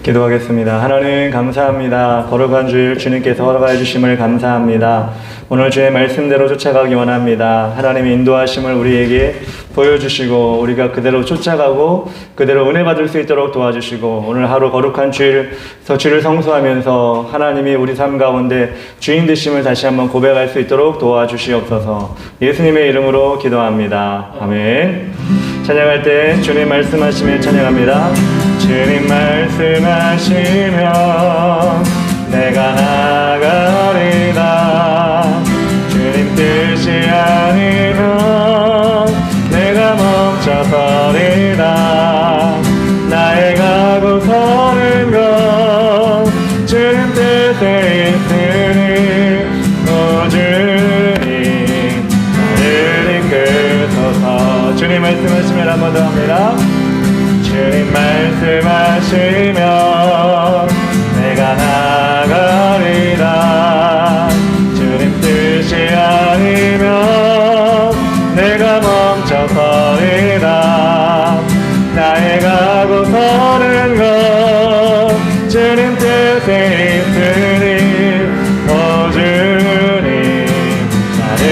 기도하겠습니다. 하나님 감사합니다. 거룩한 주일 주님께서 허락하여 주심을 감사합니다. 오늘 주의 말씀대로 쫓아가기 원합니다. 하나님의 인도하심을 우리에게 보여주시고 우리가 그대로 쫓아가고 그대로 은혜 받을 수 있도록 도와주시고 오늘 하루 거룩한 주일 주를 성수하면서 하나님이 우리 삶 가운데 주인 되심을 다시 한번 고백할 수 있도록 도와주시옵소서. 예수님의 이름으로 기도합니다. 아멘. 찬양할 때 주님 말씀하시면 찬양합니다. 주님 말씀하시면 내가 나가리라. 주님 뜻이 아니면 내가 멈춰서리라. 나의 가고 서는 것 주님 뜻에 있으니 오 주님 나를 이끌소서. 주님 말씀하시면 한 번 더 합니다. 주님 말씀하시면 내가 나가리라. 주님 뜻이 아니면 내가 멈춰서리라. 나의 가고 서는 것 주님 뜻에 있으니 오 주님 나를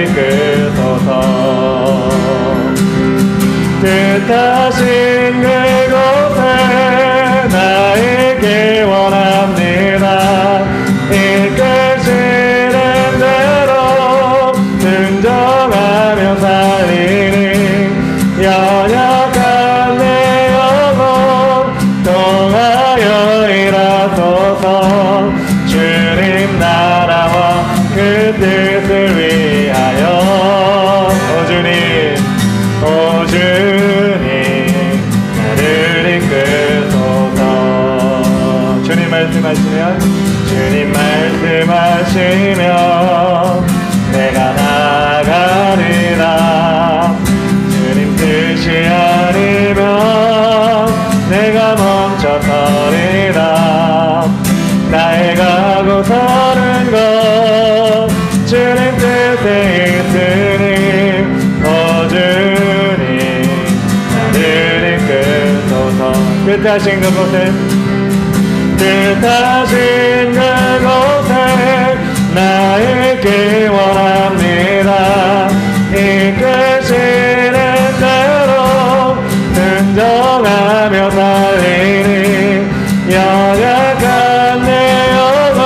이끌소서. 뜻하신 그곳에 나에게 원합니다. 이끄시는 대로 순종하며 살리니 연약한 내 영혼 통하여 일하소서. 주님 나라와 그 뜻을 위하여 오 주님 오 주님 나를 이끌소서. 주님 말씀하시면 주님 말씀하시면 내가 나가리라. 주님 뜻이 아니면 내가 멈춰서리라. 나의 가고 서는 것 주님 뜻에 있으니 오 주님 나를 이끌소서. 뜻하신 그곳에 뜻하신 그곳에 나에게 원합니다. 이끄시는 대로 순종하며 살리니 연약한 내 영혼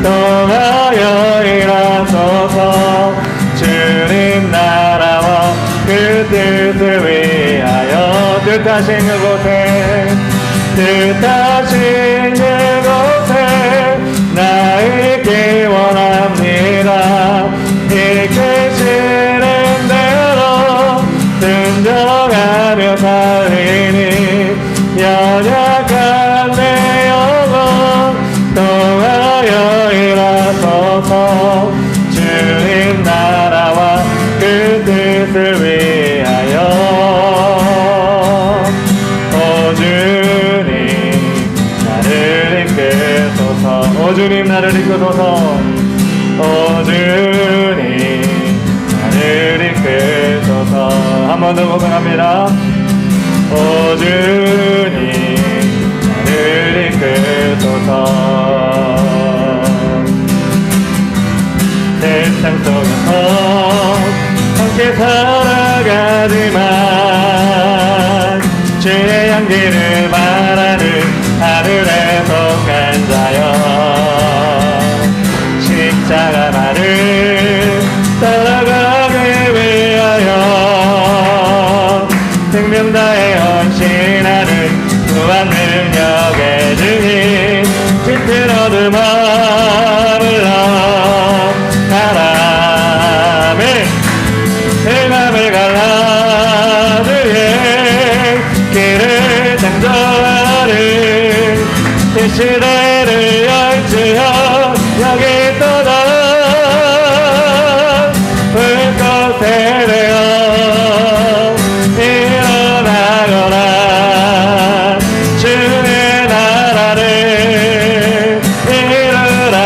통하여 일하소서. 주님 나라와 그 뜻을 위하여 뜻하신 그곳에 뜻하신 그곳에 나에게 원합니다. 이끄시는 대로 순종하며 살리니 연약한 내 영혼 통하여 일하소서. 주님 나라와 그 뜻을 위하여 오 주님 나를 이끌소서. 오 주님 나를 이끌소서. 오 주님 나를 이끌소서. 한 번 더 고백합니다. 오 주님 나를 이끌소서. 세상 속에서 함께 살아가지만 주의 향기를 말하는 하늘에 속한 자여 십자가만을 따라가기 위하여 생명 다해 헌신하는 무한 능력의 주님 짙은 어둠 하늘로 바람에 흑암을 갈라주에 길을 창조하는 이 시대를 열지어 여기 떠나 불꽃에 되어 일어나거라. 주의 나라를 이루라.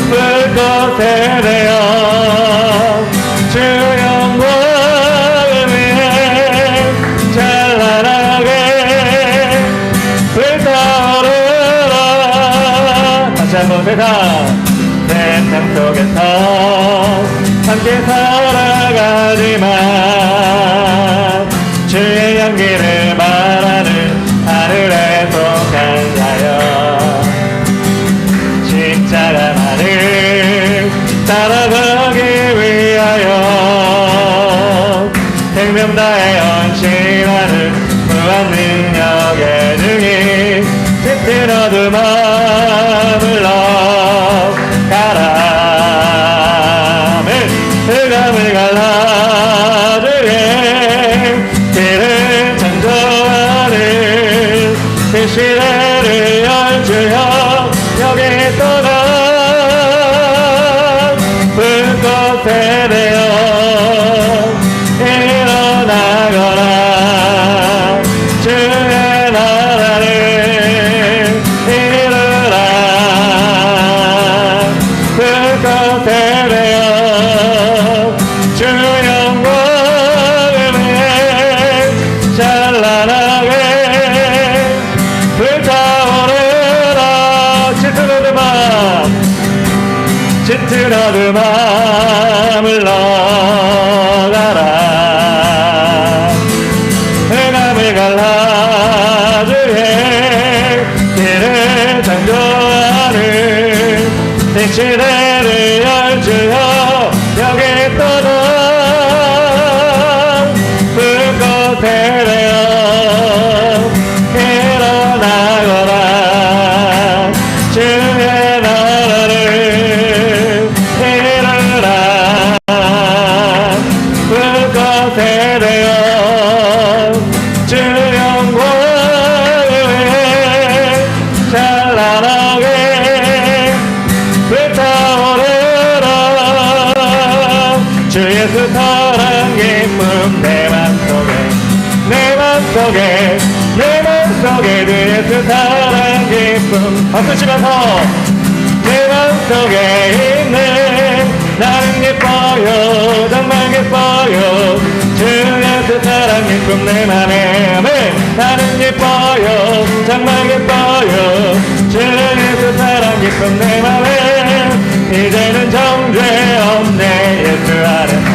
불꽃에 되어 주 영광을 위해 찬란하게 세상 속에서 함께 살아가지만 주의 향기를 말하는 하늘에 속한자여 십자가만을 따라가기 위하여 생명 다해 헌신하는 무한 능력의 능히 짙은 어둠 마음을 가라 흑암을 갈라주게 길을 창조하는 그 시대를 열주여 여기 떠나 불꽃에 대어 일어나거라 주의 나라를 이루라 불꽃에 대어 주 영광을 위해 찬란하게 불타오르라 짙은 어둠을 넣어가라 흑암을 갈라주게 길을 창조하는 새 시대를 열주여 여기 떠나 불꽃에 대어 일어나거라 주의 나라를 이루라 불꽃에 대어 주 영광을 위해 찬란하게 불타오르라 주 예수 사랑 기쁨 내 맘속에 주 예수 사랑 기쁨 박수 치면서 내 맘속에 있네 나는 기뻐요 정말 기뻐요 주 예수 사랑 기쁨 내 맘에 아멘 나는 기뻐요 정말 기뻐요 주 예수 사랑 기쁨 내 맘에 이제는 정죄 없네 예수 안에서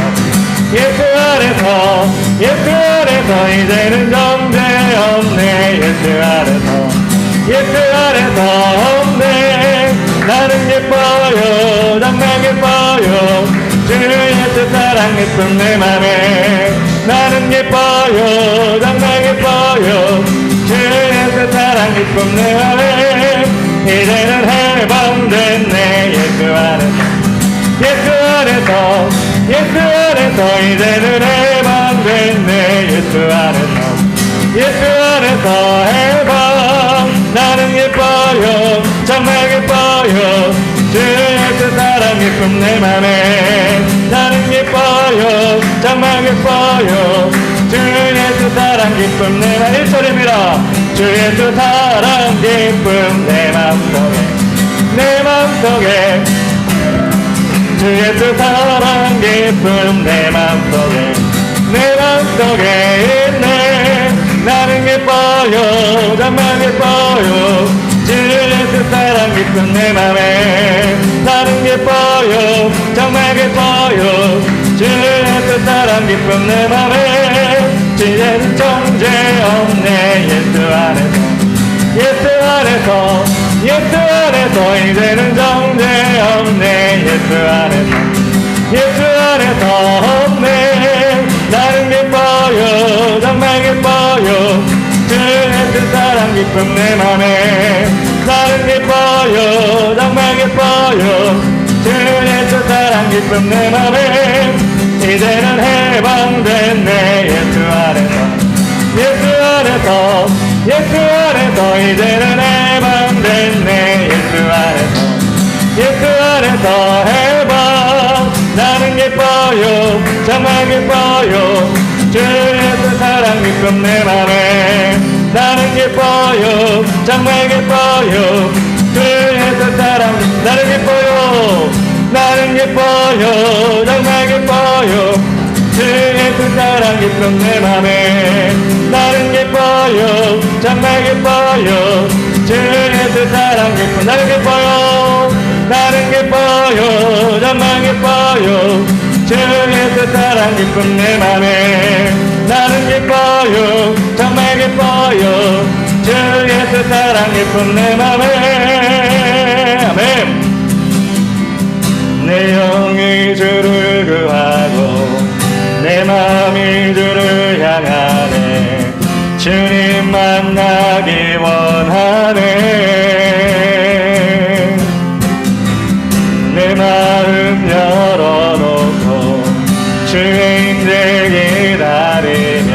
이제는 정죄 없네 예수 안에서 없네 나는 기뻐요 정말 기뻐요 주 예수 사랑 기쁨 내 맘에 나는 기뻐요 정말 기뻐요 주 예수 사랑 기쁨 내 맘에 이제는 해방됐네 예수 안에서 이제는 해방됐네 예수 안에서 해방 나는 기뻐요 정말 기뻐요 주 예수 사랑 기쁨 내 맘에 나는 기뻐요 정말 기뻐요 주 예수 사랑 기쁨 내 맘에 1절입니다 주 예수 사랑 기쁨 내 맘속에 주 예수 사랑 기쁨 내 맘속에 있네 나는 기뻐요 정말 기뻐요 주 예수 사랑 기쁨 내 맘에 나는 기뻐요 정말 기뻐요 주 예수 사랑 기쁨 내 맘에 이제는 정죄 없네 예수 안에서 이제는 정죄 없네 예수 안에서 없네 나는 기뻐요 정말 기뻐요 주 예수 사랑 기쁨 내 맘에 나는 기뻐요 정말 기뻐요 주 예수 사랑 기쁨 내 맘에 이제는 해방됐네 예수 안에서 이제는 해방됐네 예수 안에서 해방 나는 기뻐요 정말 기뻐요 주 예수 사랑 기쁨 내 맘에 나는 기뻐요 정말 기뻐요 주 예수 사랑 나는 기뻐요 정말 기뻐요 주 예수 사랑 기쁨 내 맘에 나는 기뻐요 정말 기뻐요 주 예수 사랑 기쁨 나는 기뻐요 나는 기뻐요 정말 기뻐요 주의 뜻사랑 기쁨 내 맘에 나는 기뻐요 정말 기뻐요 주의 뜻사랑 기쁨 내 맘에 아멘. 내 영이 주를 구하고 내 마음이 주를 향하네 주님 만나기 원하네 내 마음 열어놓고 주의 임재 기다리며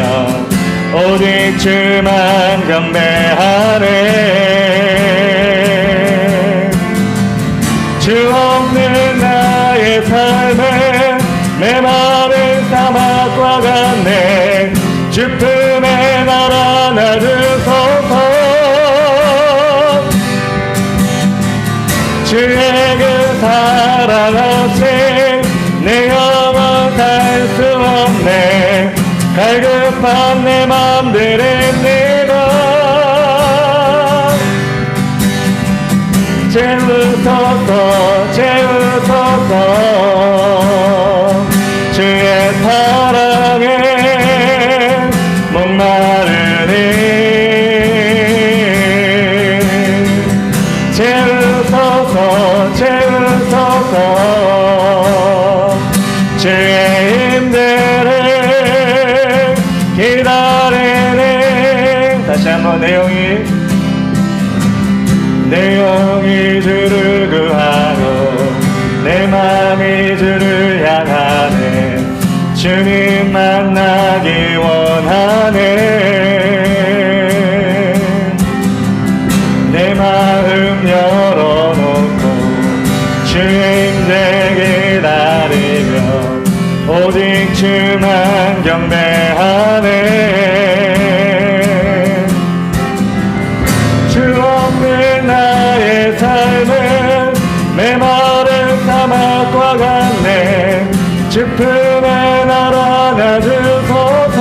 오직 주만 경배하네 주 없는 나의 삶은 내 마음은 사막과 같네 주 품에 날 안아주소서 주의 그 사랑 없이 내 영혼 살 수 없네 갈급한 내 맘 드립니다 채우소서 채우소서 주의 사랑에 목마르니 채우소서 채우소서 주의 힘들을 기다리네 다시 한번 내 영이 주를 구하고 내 마음이 주를 향하네 주님 만나기 원하네 내 마음 열어놓고 주의 임재 기다리며 오직 주만 경배하네 주 없는 나의 삶은 메마른 사막과 같네 주 품에 날 안아주소서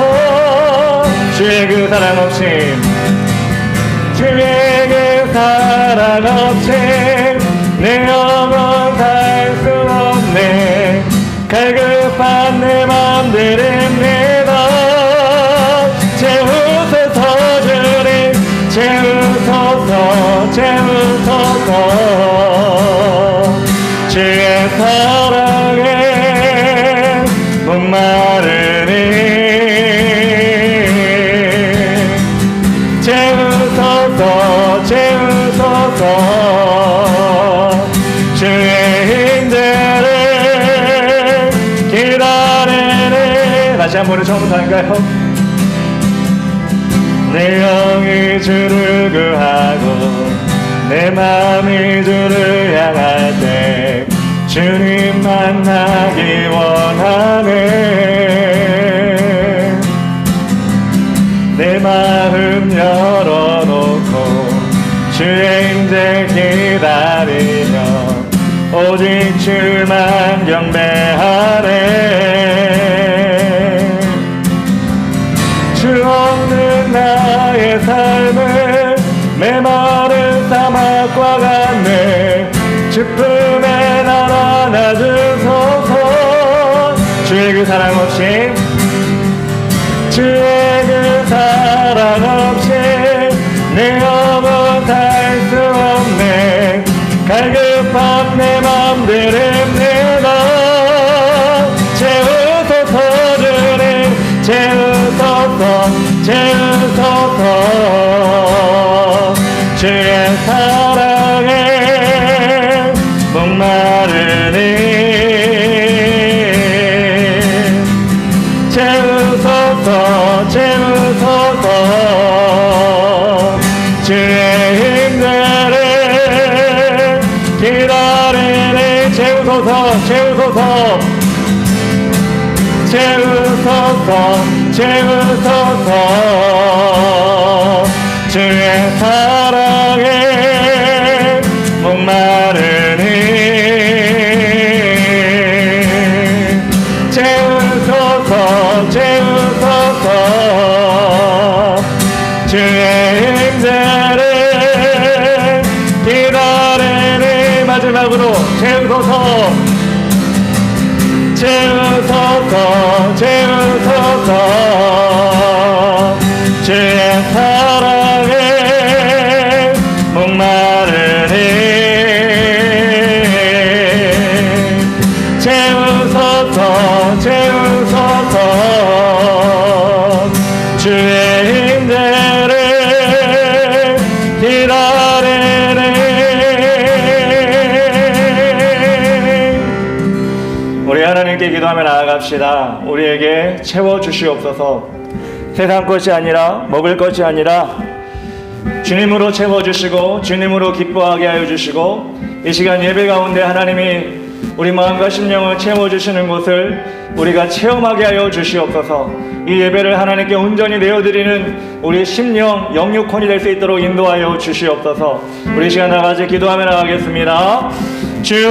주의 그 사랑 없이 주의 그 사랑 없이 내 영혼 살 수 없네 갈급한 내 맘 드립니다 채우소서 주님 채우소서 채우소서 주의 사랑에 목마르니 채우소서 채우소서 주의 힘들을 기다리네 다시 한 번은 처음부터 할까요? 내 영이 주를 구하고 내 마음이 주를 향할 때 주님 만나기 원하네 내 마음 열어놓고 주의 임재 기다리며 오직 주만 경배하네 주 없는 나의 삶은 메마른 사막과 같네 주 품에 날 안아주소서 주의 그 사랑 없이 주의 그 사랑 없이 내 영혼 살 수 없네 갈급한 내 맘 드립니다 채우소서 주님 채우소서 채우소서 주의 사랑에 목마르니 채우소서 채우소서 주의 힘들을 기다리니 채우소서 채우소서 채우소서 채우소서 주의 사랑에 목마르니 채우소서 채우소서 주의 힘들을 기다리니 마지막으로 채우소서, 채우소서, 채우소서. 주의 사랑에 목마르니 채우소서, 채우소서. 주의 임재를 기다리네. 우리 하나님께 기도하며 나아갑시다. 우리에게 채워주시옵소서. 세상 것이 아니라, 먹을 것이 아니라 주님으로 채워주시고 주님으로 기뻐하게 하여 주시고, 이 시간 예배 가운데 하나님이 우리 마음과 심령을 채워주시는 것을 우리가 체험하게 하여 주시옵소서. 이 예배를 하나님께 온전히 내어드리는 우리 심령 영육혼이 될 수 있도록 인도하여 주시옵소서. 우리 시간 나가지 기도하며 나가겠습니다. 주여,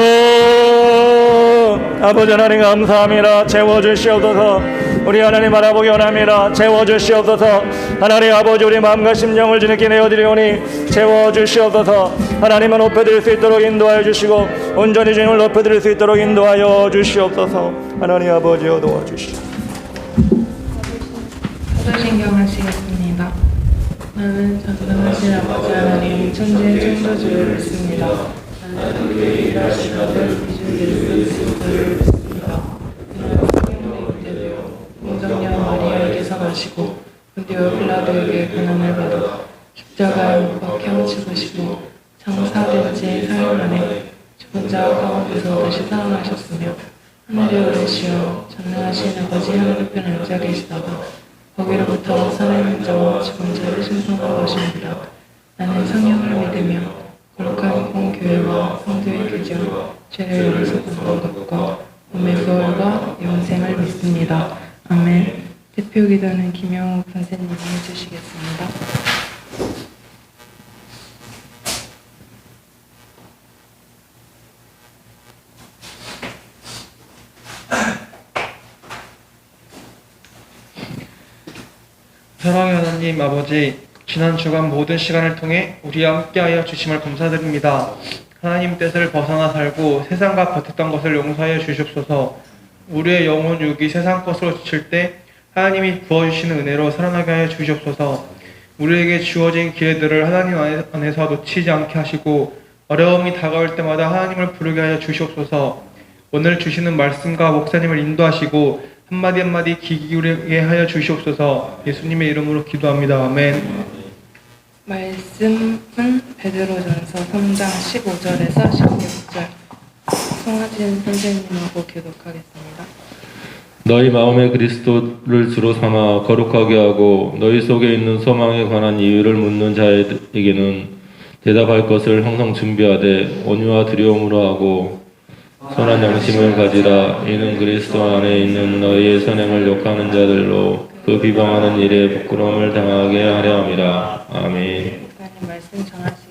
아버지 하나님 감사합니다. 채워주시옵소서. 우리 하나님 바라보기 원합니다. 채워주시옵소서. 하나님 아버지, 우리 마음과 심령을 주님께 내어드리오니 채워주시옵소서. 하나님은 높여드릴 수 있도록 인도하여 주시고 온전히 주님을 높여드릴 수 있도록 인도하여 주시옵소서. 하나님 아버지여 도와주시옵소서. 신경하시겠습니다. 나는 전능하신 아버지 하나님 천지의 창조주를 믿습니다. 나는 그의 일하신 아들 이주 예수 그리스도를 믿습니다. 그는 성령으로 잉태되어 공정녀 마리아에게서 나시고 본디오 빌라도에게 고난을 받아 십자가에 못 박혀 죽으시고 장사된 지 사흘 만에 죽은 자 가운데서 다시 살아나셨으며 하늘에 오르시어 전능하신 아버지 하늘편에 앉아 계시다가 거기로부터 살아있는 자와 죽은 자를 심판하러 오십니다. 나는 성령을 믿으며 거룩한 공교회와 성도의 교제와 죄를 용서 받는 것과 몸의 부활과 영생을 믿습니다. 아멘. 대표 기도는 김영욱 선생님이 해주시겠습니다. 사랑의 하나님 아버지, 지난 주간 모든 시간을 통해 우리와 함께하여 주심을 감사드립니다. 하나님 뜻을 벗어나 살고 세상과 버텼던 것을 용서하여 주시옵소서. 우리의 영혼 육이 세상 것으로 지칠 때 하나님이 부어주시는 은혜로 살아나게 하여 주시옵소서. 우리에게 주어진 기회들을 하나님 안에서 놓치지 않게 하시고 어려움이 다가올 때마다 하나님을 부르게 하여 주시옵소서. 오늘 주시는 말씀과 목사님을 인도하시고 한마디 한마디 귀 기울이게 하여 주시옵소서. 예수님의 이름으로 기도합니다. 아멘. 말씀은 베드로전서 3장 15절에서 16절. 송하진 선생님하고 교독하겠습니다. 너희 마음에 그리스도를 주로 삼아 거룩하게 하고 너희 속에 있는 소망에 관한 이유를 묻는 자에게는 대답할 것을 항상 준비하되 온유와 두려움으로 하고 선한 양심을 가지라. 이는 그리스도 안에 있는 너희의 선행을 욕하는 자들로 그 비방하는 일에 부끄러움을 당하게 하려 함이라. 아멘. 목사님 말씀 전하시겠습니다.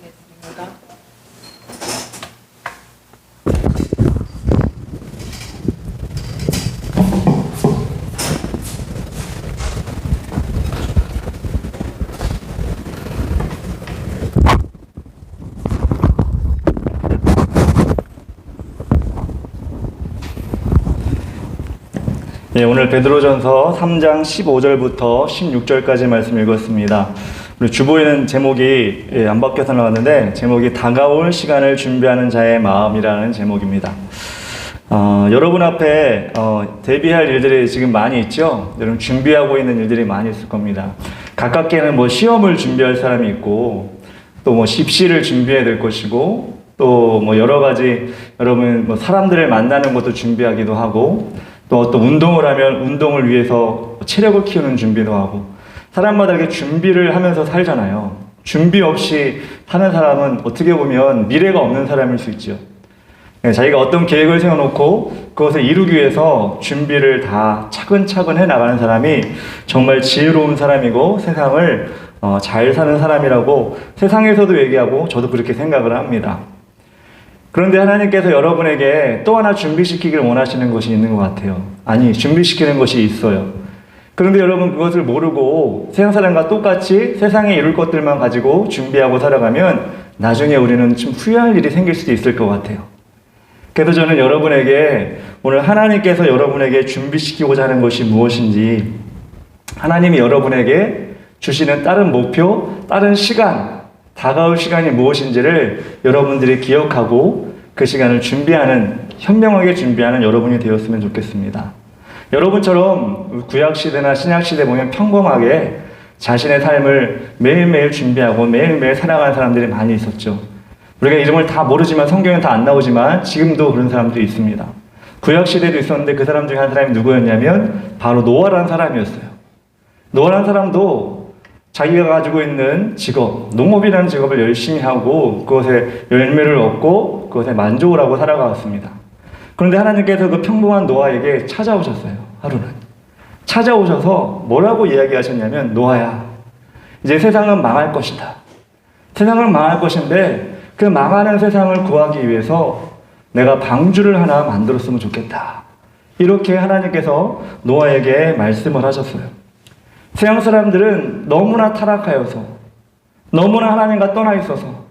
네, 오늘 베드로전서 3장 15절부터 16절까지 말씀 읽었습니다. 우리 주보에는 제목이 안 바뀌어서 나왔는데 제목이 다가올 시간을 준비하는 자의 마음이라는 제목입니다. 여러분 앞에 대비할 일들이 지금 많이 있죠? 여러분 준비하고 있는 일들이 많이 있을 겁니다. 가깝게는 뭐 시험을 준비할 사람이 있고 또 뭐 입시를 준비해야 될 것이고 또 뭐 여러 가지 여러분 뭐 사람들을 만나는 것도 준비하기도 하고 또 어떤 운동을 하면 운동을 위해서 체력을 키우는 준비도 하고 사람마다 이렇게 준비를 하면서 살잖아요. 준비 없이 사는 사람은 어떻게 보면 미래가 없는 사람일 수 있죠. 자기가 어떤 계획을 세워놓고 그것을 이루기 위해서 준비를 다 차근차근 해나가는 사람이 정말 지혜로운 사람이고 세상을 잘 사는 사람이라고 세상에서도 얘기하고 저도 그렇게 생각을 합니다. 그런데 하나님께서 여러분에게 또 하나 준비시키기를 원하시는 것이 있는 것 같아요. 아니, 준비시키는 것이 있어요. 그런데 여러분 그것을 모르고 세상 사람과 똑같이 세상에 이룰 것들만 가지고 준비하고 살아가면 나중에 우리는 좀 후회할 일이 생길 수도 있을 것 같아요. 그래서 저는 여러분에게 오늘 하나님께서 여러분에게 준비시키고자 하는 것이 무엇인지, 하나님이 여러분에게 주시는 다른 목표, 다른 시간, 다가올 시간이 무엇인지를 여러분들이 기억하고 그 시간을 준비하는, 현명하게 준비하는 여러분이 되었으면 좋겠습니다. 여러분처럼 구약시대나 신약시대 보면 평범하게 자신의 삶을 매일매일 준비하고 매일매일 살아가는 사람들이 많이 있었죠. 우리가 이름을 다 모르지만 성경엔 다 안 나오지만 지금도 그런 사람들이 있습니다. 구약시대도 있었는데 그 사람 중에 한 사람이 누구였냐면 바로 노아라는 사람이었어요. 노아라는 사람도 자기가 가지고 있는 직업, 농업이라는 직업을 열심히 하고 그것에 열매를 얻고 그것에 만족을 하고 살아갔습니다. 그런데 하나님께서 그 평범한 노아에게 찾아오셨어요. 하루는. 찾아오셔서 뭐라고 이야기하셨냐면, 노아야, 이제 세상은 망할 것이다. 세상은 망할 것인데 그 망하는 세상을 구하기 위해서 내가 방주를 하나 만들었으면 좋겠다. 이렇게 하나님께서 노아에게 말씀을 하셨어요. 세상 사람들은 너무나 타락하여서, 너무나 하나님과 떠나 있어서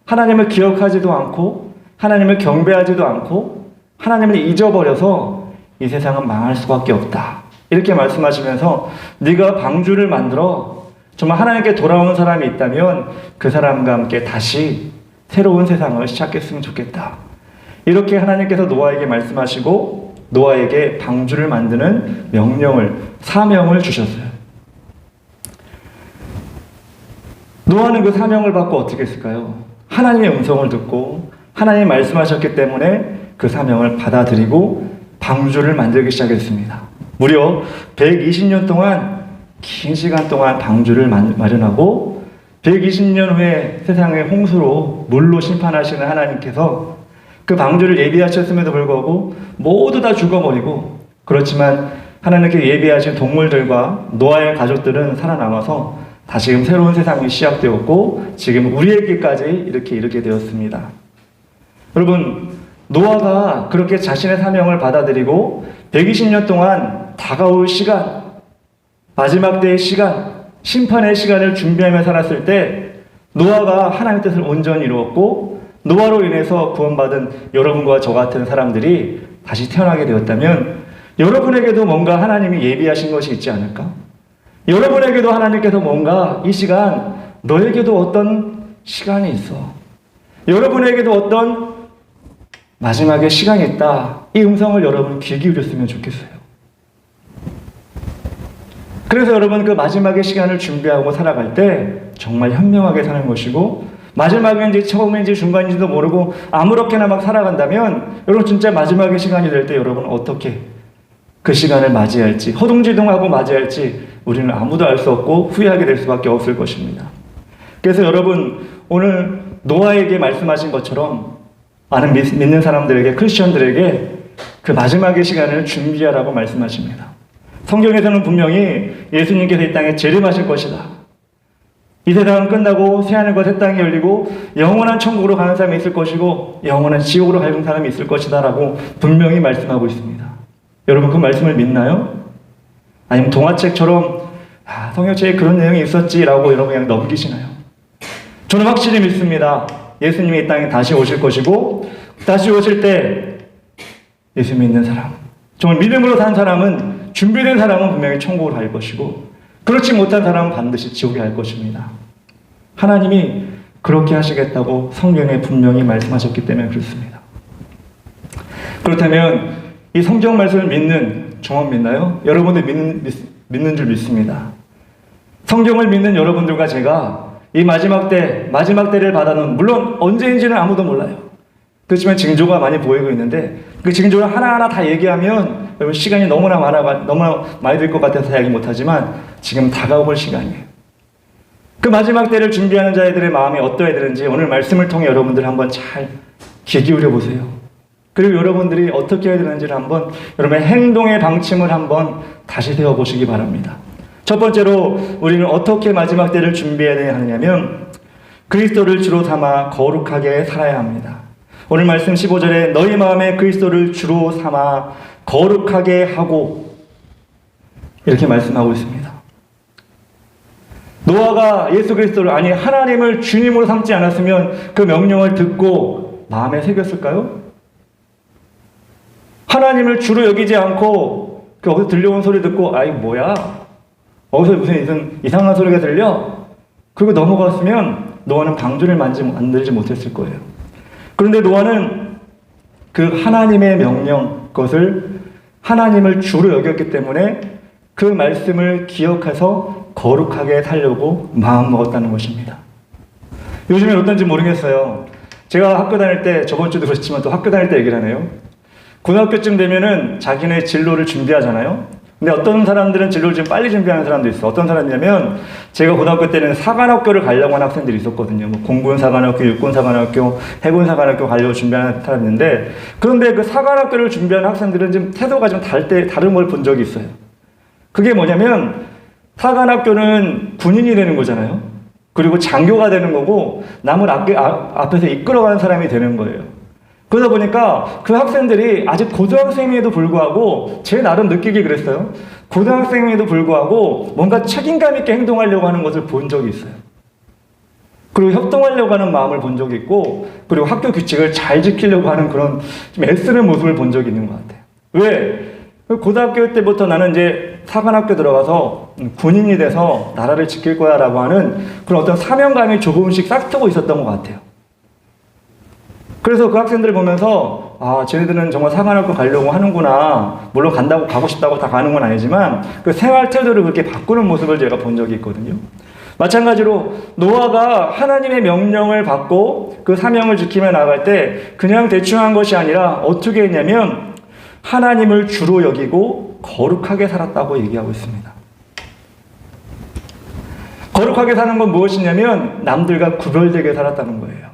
하나님을 기억하지도 않고 하나님을 경배하지도 않고 하나님을 잊어버려서 이 세상은 망할 수밖에 없다. 이렇게 말씀하시면서 네가 방주를 만들어 정말 하나님께 돌아오는 사람이 있다면 그 사람과 함께 다시 새로운 세상을 시작했으면 좋겠다. 이렇게 하나님께서 노아에게 말씀하시고 노아에게 방주를 만드는 명령을, 사명을 주셨어요. 노아는 그 사명을 받고 어떻게 했을까요? 하나님의 음성을 듣고 하나님이 말씀하셨기 때문에 그 사명을 받아들이고 방주를 만들기 시작했습니다. 무려 120년 동안, 긴 시간 동안 방주를 마련하고 120년 후에 세상의 홍수로 물로 심판하시는 하나님께서 그 방주를 예비하셨음에도 불구하고 모두 다 죽어버리고, 그렇지만 하나님께서 예비하신 동물들과 노아의 가족들은 살아남아서 다시금 새로운 세상이 시작되었고 지금 우리에게까지 이렇게 이르게 되었습니다. 여러분, 노아가 그렇게 자신의 사명을 받아들이고 120년 동안 다가올 시간, 마지막 때의 시간, 심판의 시간을 준비하며 살았을 때 노아가 하나님의 뜻을 온전히 이루었고 노아로 인해서 구원받은 여러분과 저 같은 사람들이 다시 태어나게 되었다면 여러분에게도 뭔가 하나님이 예비하신 것이 있지 않을까? 여러분에게도 하나님께서 뭔가 이 시간, 너에게도 어떤 시간이 있어. 여러분에게도 어떤 마지막에 시간이 있다. 이 음성을 여러분 귀 기울였으면 좋겠어요. 그래서 여러분 그 마지막의 시간을 준비하고 살아갈 때 정말 현명하게 사는 것이고, 마지막인지 처음인지 중간인지도 모르고 아무렇게나 막 살아간다면 여러분 진짜 마지막의 시간이 될 때 여러분 어떻게 그 시간을 맞이할지, 허둥지둥하고 맞이할지 우리는 아무도 알 수 없고 후회하게 될 수밖에 없을 것입니다. 그래서 여러분 오늘 노아에게 말씀하신 것처럼 많은 믿는 사람들에게, 크리스천들에게 그 마지막의 시간을 준비하라고 말씀하십니다. 성경에서는 분명히 예수님께서 이 땅에 재림하실 것이다. 이 세상은 끝나고 새하늘과 새 땅이 열리고 영원한 천국으로 가는 사람이 있을 것이고 영원한 지옥으로 가는 사람이 있을 것이다 라고 분명히 말씀하고 있습니다. 여러분 그 말씀을 믿나요? 아니면 동화책처럼 성경책에 그런 내용이 있었지라고 여러분 그냥 넘기시나요? 저는 확실히 믿습니다. 예수님이 이 땅에 다시 오실 것이고 다시 오실 때 예수 믿는 사람, 정말 믿음으로 산 사람은, 준비된 사람은 분명히 천국으로 갈 것이고 그렇지 못한 사람은 반드시 지옥에 갈 것입니다. 하나님이 그렇게 하시겠다고 성경에 분명히 말씀하셨기 때문에 그렇습니다. 그렇다면 이 성경 말씀을 믿는, 정말 믿나요? 여러분들 믿는 줄 믿습니다. 성경을 믿는 여러분들과 제가 이 마지막 때를 받아놓은, 물론 언제인지는 아무도 몰라요. 그렇지만 징조가 많이 보이고 있는데 그 징조를 하나하나 다 얘기하면 여러분 시간이 너무나 많이 들 것 같아서 얘기 못하지만 지금 다가올 시간이에요. 그 마지막 때를 준비하는 자들의 마음이 어떠해야 되는지 오늘 말씀을 통해 여러분들 한번 잘 귀 기울여 보세요. 그리고 여러분들이 어떻게 해야 되는지를 한번 여러분의 행동의 방침을 한번 다시 세워보시기 바랍니다. 첫 번째로 우리는 어떻게 마지막 때를 준비해야 하느냐면 그리스도를 주로 삼아 거룩하게 살아야 합니다. 오늘 말씀 15절에 너희 마음에 그리스도를 주로 삼아 거룩하게 하고 이렇게 말씀하고 있습니다. 노아가 예수 그리스도를, 아니 하나님을 주님으로 삼지 않았으면 그 명령을 듣고 마음에 새겼을까요? 하나님을 주로 여기지 않고 어디서 들려온 소리 듣고 아이 뭐야? 어디서 무슨 이상한 소리가 들려? 그리고 넘어갔으면 노아는 방주를 만들지 못했을 거예요. 그런데 노아는 그 하나님의 명령, 그것을 하나님을 주로 여겼기 때문에 그 말씀을 기억해서 거룩하게 살려고 마음먹었다는 것입니다. 요즘에 어떤지 모르겠어요. 제가 학교 다닐 때, 저번 주도 그렇지만 또 학교 다닐 때 얘기를 하네요. 고등학교쯤 되면은 자기네 진로를 준비하잖아요. 근데 어떤 사람들은 진로를 좀 빨리 준비하는 사람도 있어. 어떤 사람이냐면, 제가 고등학교 때는 사관학교를 가려고 하는 학생들이 있었거든요. 뭐 공군 사관학교, 육군 사관학교, 해군 사관학교 가려고 준비하는 사람인데, 그런데 그 사관학교를 준비하는 학생들은 좀 태도가 좀 다른 걸 본 적이 있어요. 그게 뭐냐면, 사관학교는 군인이 되는 거잖아요. 그리고 장교가 되는 거고, 남을 앞에서 이끌어가는 사람이 되는 거예요. 그러다 보니까 그 학생들이 아직 고등학생임에도 불구하고, 제 나름 느끼기 그랬어요. 고등학생임에도 불구하고 뭔가 책임감 있게 행동하려고 하는 것을 본 적이 있어요. 그리고 협동하려고 하는 마음을 본 적이 있고, 그리고 학교 규칙을 잘 지키려고 하는 그런 좀 애쓰는 모습을 본 적이 있는 것 같아요. 왜? 고등학교 때부터 나는 이제 사관학교 들어가서 군인이 돼서 나라를 지킬 거야 라고 하는 그런 어떤 사명감이 조금씩 싹트고 있었던 것 같아요. 그래서 그 학생들을 보면서 아, 쟤네들은 정말 사관학교 가려고 하는구나. 물론 가고 싶다고 다 가는 건 아니지만 그 생활 태도를 그렇게 바꾸는 모습을 제가 본 적이 있거든요. 마찬가지로 노아가 하나님의 명령을 받고 그 사명을 지키며 나아갈 때 그냥 대충 한 것이 아니라 어떻게 했냐면 하나님을 주로 여기고 거룩하게 살았다고 얘기하고 있습니다. 거룩하게 사는 건 무엇이냐면 남들과 구별되게 살았다는 거예요.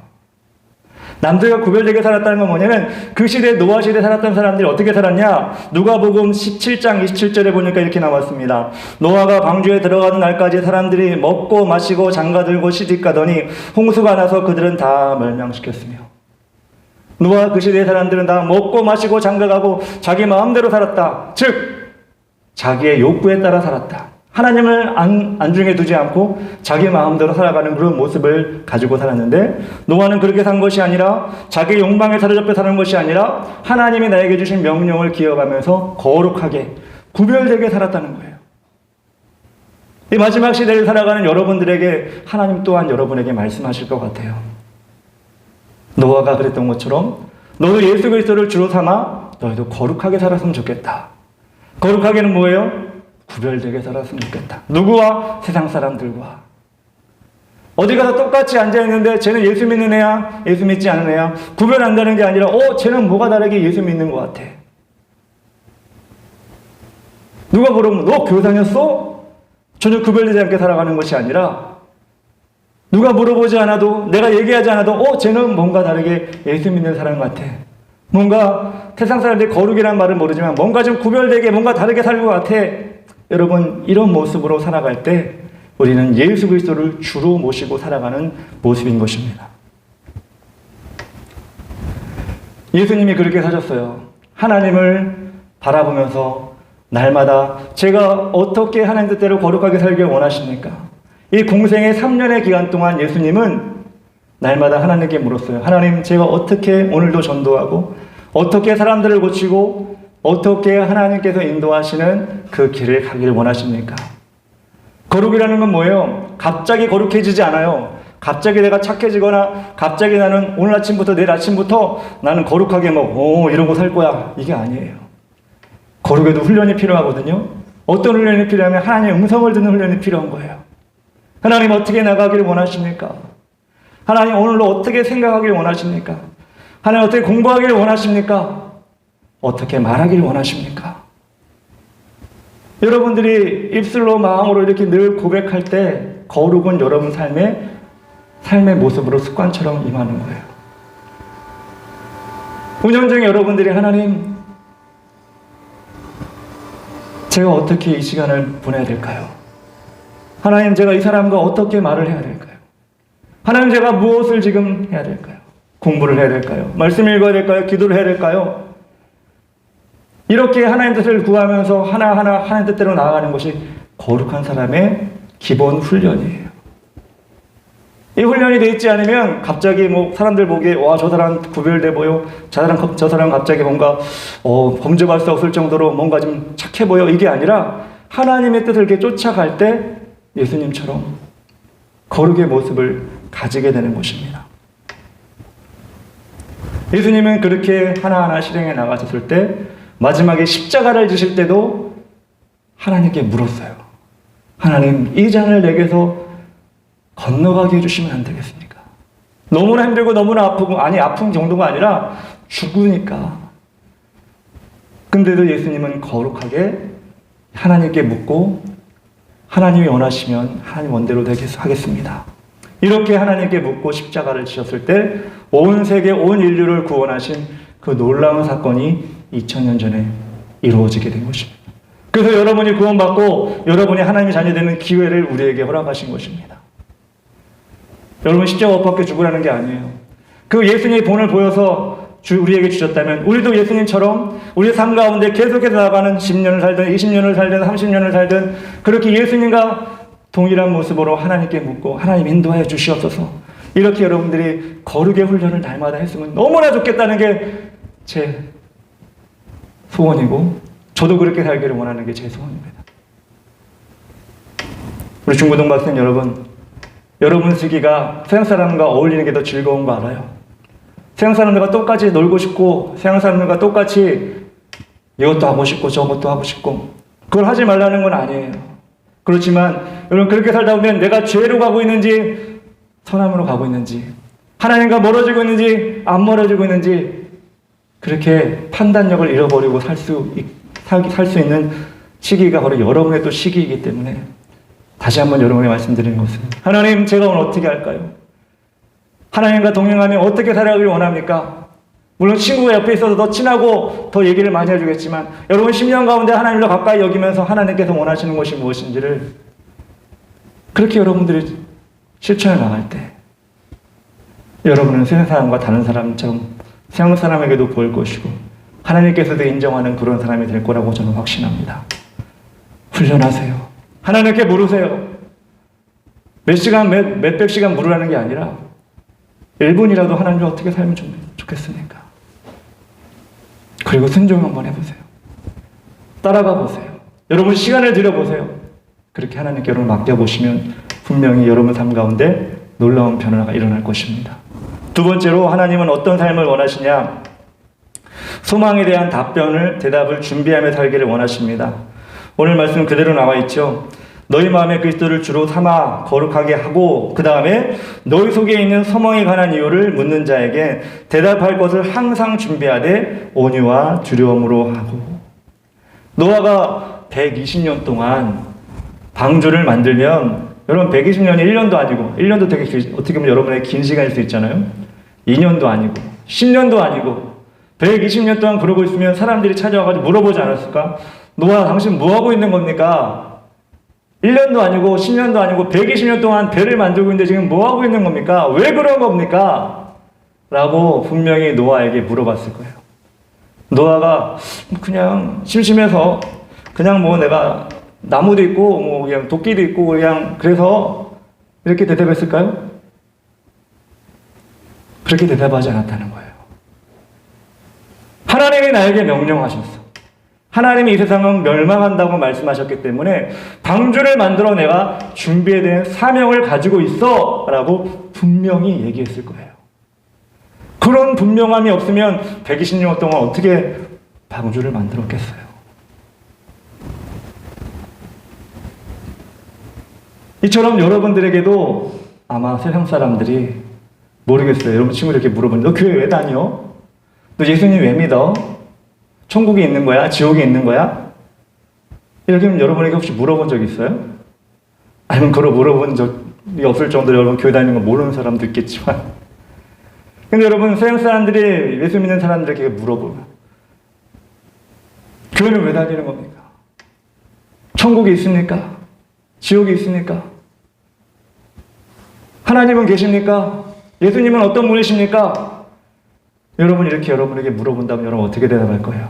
남들과 구별되게 살았다는 건 뭐냐면 그 시대 노아 시대에 살았던 사람들이 어떻게 살았냐. 누가복음 17장 27절에 보니까 이렇게 나왔습니다. 노아가 방주에 들어가는 날까지 사람들이 먹고 마시고 장가들고 시집가더니 홍수가 나서 그들은 다 멸망시켰으며. 노아 그 시대의 사람들은 다 먹고 마시고 장가가고 자기 마음대로 살았다. 즉 자기의 욕구에 따라 살았다. 하나님을 안중에 두지 않고 자기 마음대로 살아가는 그런 모습을 가지고 살았는데 노아는 그렇게 산 것이 아니라 자기 욕망에 사로잡혀 사는 것이 아니라 하나님이 나에게 주신 명령을 기억하면서 거룩하게 구별되게 살았다는 거예요. 이 마지막 시대를 살아가는 여러분들에게 하나님 또한 여러분에게 말씀하실 것 같아요. 노아가 그랬던 것처럼 너도 예수 그리스도를 주로 삼아 너희도 거룩하게 살았으면 좋겠다. 거룩하게는 뭐예요? 구별되게 살았으면 좋겠다. 누구와? 세상 사람들과. 어디 가서 똑같이 앉아있는데 쟤는 예수 믿는 애야, 예수 믿지 않은 애야. 구별한다는 게 아니라 쟤는 뭐가 다르게 예수 믿는 것 같아. 누가 물어보면 너 교회 다녔어? 전혀 구별되지 않게 살아가는 것이 아니라 누가 물어보지 않아도 내가 얘기하지 않아도 쟤는 뭔가 다르게 예수 믿는 사람 같아. 뭔가 세상 사람들이 거룩이라는 말은 모르지만 뭔가 좀 구별되게 뭔가 다르게 살는 것 같아. 여러분 이런 모습으로 살아갈 때 우리는 예수 그리스도를 주로 모시고 살아가는 모습인 것입니다. 예수님이 그렇게 사셨어요. 하나님을 바라보면서 날마다 제가 어떻게 하나님 뜻대로 거룩하게 살길 원하십니까? 이 공생의 3년의 기간 동안 예수님은 날마다 하나님께 물었어요. 하나님 제가 어떻게 오늘도 전도하고 어떻게 사람들을 고치고 어떻게 하나님께서 인도하시는 그 길을 가기를 원하십니까? 거룩이라는 건 뭐예요? 갑자기 거룩해지지 않아요. 갑자기 내가 착해지거나 갑자기 나는 오늘 아침부터 내일 아침부터 나는 거룩하게 이러고 살 거야. 이게 아니에요. 거룩에도 훈련이 필요하거든요. 어떤 훈련이 필요하면 하나님의 음성을 듣는 훈련이 필요한 거예요. 하나님 어떻게 나가기를 원하십니까? 하나님 오늘로 어떻게 생각하기를 원하십니까? 하나님 어떻게 공부하기를 원하십니까? 어떻게 말하기를 원하십니까? 여러분들이 입술로 마음으로 이렇게 늘 고백할 때 거룩은 여러분 삶의 모습으로 습관처럼 임하는 거예요. 운영 중에 여러분들이 하나님 제가 어떻게 이 시간을 보내야 될까요? 하나님 제가 이 사람과 어떻게 말을 해야 될까요? 하나님 제가 무엇을 지금 해야 될까요? 공부를 해야 될까요? 말씀을 읽어야 될까요? 기도를 해야 될까요? 이렇게 하나님 뜻을 구하면서 하나하나 하나님 뜻대로 나아가는 것이 거룩한 사람의 기본 훈련이에요. 이 훈련이 돼 있지 않으면 갑자기 뭐 사람들 보기에 와, 저 사람 구별돼 보여, 저 사람 갑자기 뭔가 범죄할 수 없을 정도로 뭔가 좀 착해 보여, 이게 아니라 하나님의 뜻을 이렇게 쫓아갈 때 예수님처럼 거룩의 모습을 가지게 되는 것입니다. 예수님은 그렇게 하나하나 실행해 나가셨을 때 마지막에 십자가를 지실 때도 하나님께 물었어요. 하나님, 이 잔을 내게서 건너가게 해주시면 안 되겠습니까? 너무나 힘들고 너무나 아프고, 아니 아픈 정도가 아니라 죽으니까. 근데도 예수님은 거룩하게 하나님께 묻고 하나님이 원하시면 하나님 원대로 되게 하겠습니다. 이렇게 하나님께 묻고 십자가를 지셨을 때 온 세계, 온 인류를 구원하신 그 놀라운 사건이 2000년 전에 이루어지게 된 것입니다. 그래서 여러분이 구원받고 여러분이 하나님의 자녀 되는 기회를 우리에게 허락하신 것입니다. 여러분, 십자가 못 박혀 죽으라는 게 아니에요. 그 예수님의 본을 보여서 우리에게 주셨다면 우리도 예수님처럼 우리의 삶 가운데 계속해서 나가는 10년을 살든 20년을 살든 30년을 살든 그렇게 예수님과 동일한 모습으로 하나님께 묻고 하나님 인도하여 주시옵소서, 이렇게 여러분들이 거룩의 훈련을 날마다 했으면 너무나 좋겠다는 게 제 소원이고, 저도 그렇게 살기를 원하는 게 제 소원입니다. 우리 중고등 학생 여러분 시기가 세상 사람과 어울리는 게 더 좋은 거 알아요. 세상 사람들과 똑같이 놀고 싶고, 세상 사람들과 똑같이 이것도 하고 싶고 저것도 하고 싶고, 그걸 하지 말라는 건 아니에요. 그렇지만 여러분, 그렇게 살다 보면 내가 죄로 가고 있는지 선함으로 가고 있는지, 하나님과 멀어지고 있는지 안 멀어지고 있는지, 그렇게 판단력을 잃어버리고 살 수 있는 시기가 바로 여러분의 또 시기이기 때문에 다시 한번 여러분이 말씀드리는 것은, 하나님, 제가 오늘 어떻게 할까요? 하나님과 동행하면 어떻게 살아가길 원합니까? 물론 친구가 옆에 있어서 더 친하고 더 얘기를 많이 해주겠지만, 여러분 10년 가운데 하나님과 가까이 여기면서 하나님께서 원하시는 것이 무엇인지를 그렇게 여러분들이 실천해 나갈 때 여러분은 세상 사람과 다른 사람처럼 세상 사람에게도 보일 것이고 하나님께서도 인정하는 그런 사람이 될 거라고 저는 확신합니다. 훈련하세요. 하나님께 물으세요. 몇 시간, 몇백 시간 물으라는 게 아니라 1분이라도 하나님과 어떻게 살면 좋겠습니까? 그리고 순종 한번 해보세요. 따라가 보세요. 여러분 시간을 들여보세요. 그렇게 하나님께 여러분 맡겨보시면 분명히 여러분 삶 가운데 놀라운 변화가 일어날 것입니다. 두 번째로, 하나님은 어떤 삶을 원하시냐? 소망에 대한 대답을 준비하며 살기를 원하십니다. 오늘 말씀 그대로 나와 있죠. 너희 마음에 그리스도를 주로 삼아 거룩하게 하고, 그 다음에 너희 속에 있는 소망에 관한 이유를 묻는 자에게 대답할 것을 항상 준비하되 온유와 두려움으로 하고. 노아가 120년 동안 방주를 만들면, 여러분 120년이 1년도 아니고, 1년도 되게 어떻게 보면 여러분의 긴 시간일 수 있잖아요. 2년도 아니고 10년도 아니고 120년 동안 그러고 있으면 사람들이 찾아와가지고 물어보지 않았을까? 노아, 당신 뭐하고 있는 겁니까? 1년도 아니고 10년도 아니고 120년 동안 배를 만들고 있는데 지금 뭐하고 있는 겁니까? 왜 그런 겁니까? 라고 분명히 노아에게 물어봤을 거예요. 노아가 그냥 심심해서, 그냥 뭐 내가 나무도 있고 뭐 그냥 도끼도 있고 그냥 그래서 이렇게 대답했을까요? 그렇게 대답하지 않았다는 거예요. 하나님이 나에게 명령하셨어. 하나님이 이 세상은 멸망한다고 말씀하셨기 때문에 방주를 만들어 내가 준비해야 되는 사명을 가지고 있어 라고 분명히 얘기했을 거예요. 그런 분명함이 없으면 120년 동안 어떻게 방주를 만들었겠어요? 이처럼 여러분들에게도 아마 세상 사람들이 모르겠어요. 여러분 친구들 이렇게 물어보는데, 너 교회 왜 다녀? 너 예수님 왜 믿어? 천국이 있는 거야? 지옥이 있는 거야? 이렇게 여러분에게 혹시 물어본 적 있어요? 아니면 그걸 물어본 적이 없을 정도로 여러분 교회 다니는 거 모르는 사람도 있겠지만, 근데 여러분 세상 사람들이, 예수 믿는 사람들에게 물어보면 교회는 왜 다니는 겁니까? 천국이 있습니까? 지옥이 있습니까? 하나님은 계십니까? 예수님은 어떤 분이십니까? 여러분 이렇게 여러분에게 물어본다면 여러분 어떻게 대답할 거예요?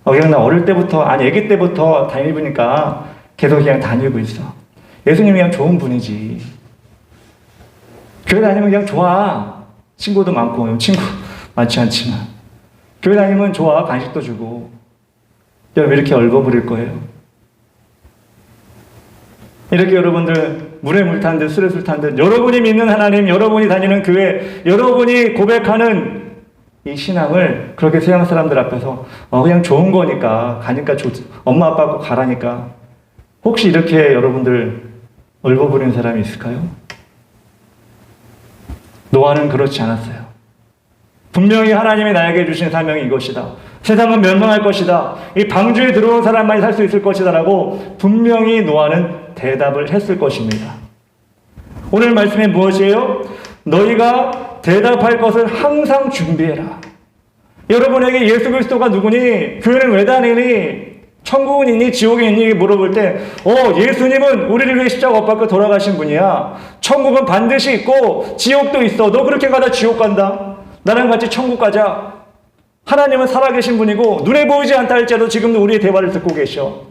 그냥 나 어릴 때부터, 아니 아기 때부터 다니니까 계속 그냥 다니고 있어. 예수님이 그냥 좋은 분이지. 교회 다니면 그냥 좋아. 친구도 많고, 친구 많지 않지만. 교회 다니면 좋아. 간식도 주고. 여러분, 이렇게 얼버무릴 거예요. 이렇게 여러분들, 물에 물 탄 듯, 술에 술 탄 듯, 여러분이 믿는 하나님, 여러분이 다니는 교회, 여러분이 고백하는 이 신앙을 그렇게 세상 사람들 앞에서 그냥 좋은 거니까, 가니까 엄마 아빠 꼭 가라니까. 혹시 이렇게 여러분들 얼버무리는 사람이 있을까요? 노아는 그렇지 않았어요. 분명히 하나님이 나에게 주신 사명이 이것이다. 세상은 멸망할 것이다. 이 방주에 들어온 사람만이 살 수 있을 것이다 라고 분명히 노아는 대답을 했을 것입니다. 오늘 말씀이 무엇이에요? 너희가 대답할 것을 항상 준비해라. 여러분에게 예수 그리스도가 누구니? 교회는 왜 다니니? 천국은 있니? 지옥이 있니? 물어볼 때 예수님은 우리를 위해 십자가 못 박고 돌아가신 분이야. 천국은 반드시 있고 지옥도 있어. 너 그렇게 가다 지옥 간다. 나랑 같이 천국 가자. 하나님은 살아계신 분이고 눈에 보이지 않다 할지라도 지금도 우리의 대화를 듣고 계셔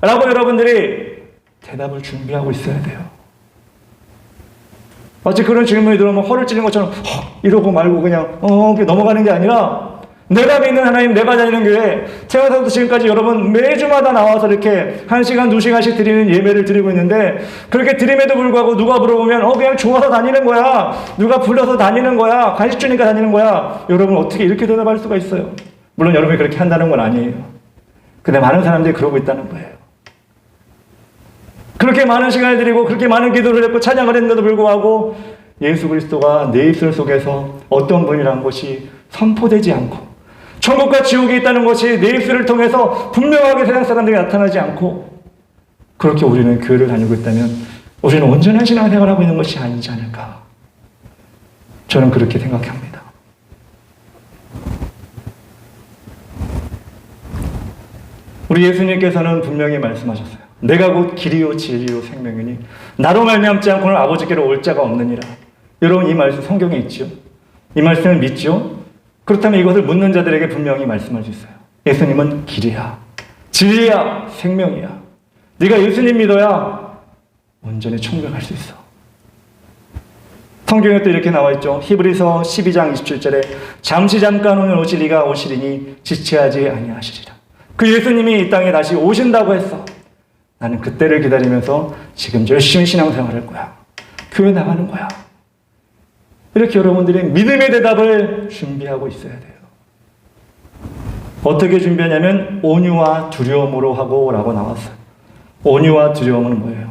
라고 여러분들이 대답을 준비하고 있어야 돼요. 마치 그런 질문이 들어오면 허를 찌른 것처럼 이러고 말고 그냥 넘어가는 게 아니라 내가 믿는 하나님, 내가 다니는 교회, 태어나서부터 지금까지 여러분 매주마다 나와서 이렇게 1시간, 2시간씩 드리는 예배를 드리고 있는데 그렇게 드림에도 불구하고 누가 물어보면 그냥 좋아서 다니는 거야. 누가 불러서 다니는 거야. 간식 주니까 다니는 거야. 여러분 어떻게 이렇게 대답할 수가 있어요? 물론 여러분이 그렇게 한다는 건 아니에요. 근데 많은 사람들이 그러고 있다는 거예요. 그렇게 많은 시간을 드리고 그렇게 많은 기도를 했고 찬양을 했는데도 불구하고 예수 그리스도가 내 입술 속에서 어떤 분이라는 것이 선포되지 않고 천국과 지옥이 있다는 것이 내 입술을 통해서 분명하게 세상 사람들이 나타나지 않고 그렇게 우리는 교회를 다니고 있다면 우리는 온전한 신앙생활을 하고 있는 것이 아니지 않을까. 저는 그렇게 생각합니다. 우리 예수님께서는 분명히 말씀하셨어요. 내가 곧 길이요 진리요 생명이니 나로 말미암지 않고는 아버지께로 올 자가 없느니라. 여러분 이 말씀 성경에 있죠. 이 말씀을 믿죠. 그렇다면 이것을 묻는 자들에게 분명히 말씀할 수 있어요. 예수님은 길이야, 진리야, 생명이야. 네가 예수님 믿어야 온전히 천국에 갈 수 있어. 성경에 또 이렇게 나와 있죠. 히브리서 12장 27절에 잠시 잠깐 오는 오시리가 오시리니 지체하지 아니하시리라. 그 예수님이 이 땅에 다시 오신다고 했어. 나는 그때를 기다리면서 지금 열심히 신앙생활을 할 거야. 교회 나가는 거야. 이렇게 여러분들이 믿음의 대답을 준비하고 있어야 돼요. 어떻게 준비하냐면 온유와 두려움으로 하고 라고 나왔어요. 온유와 두려움은 뭐예요?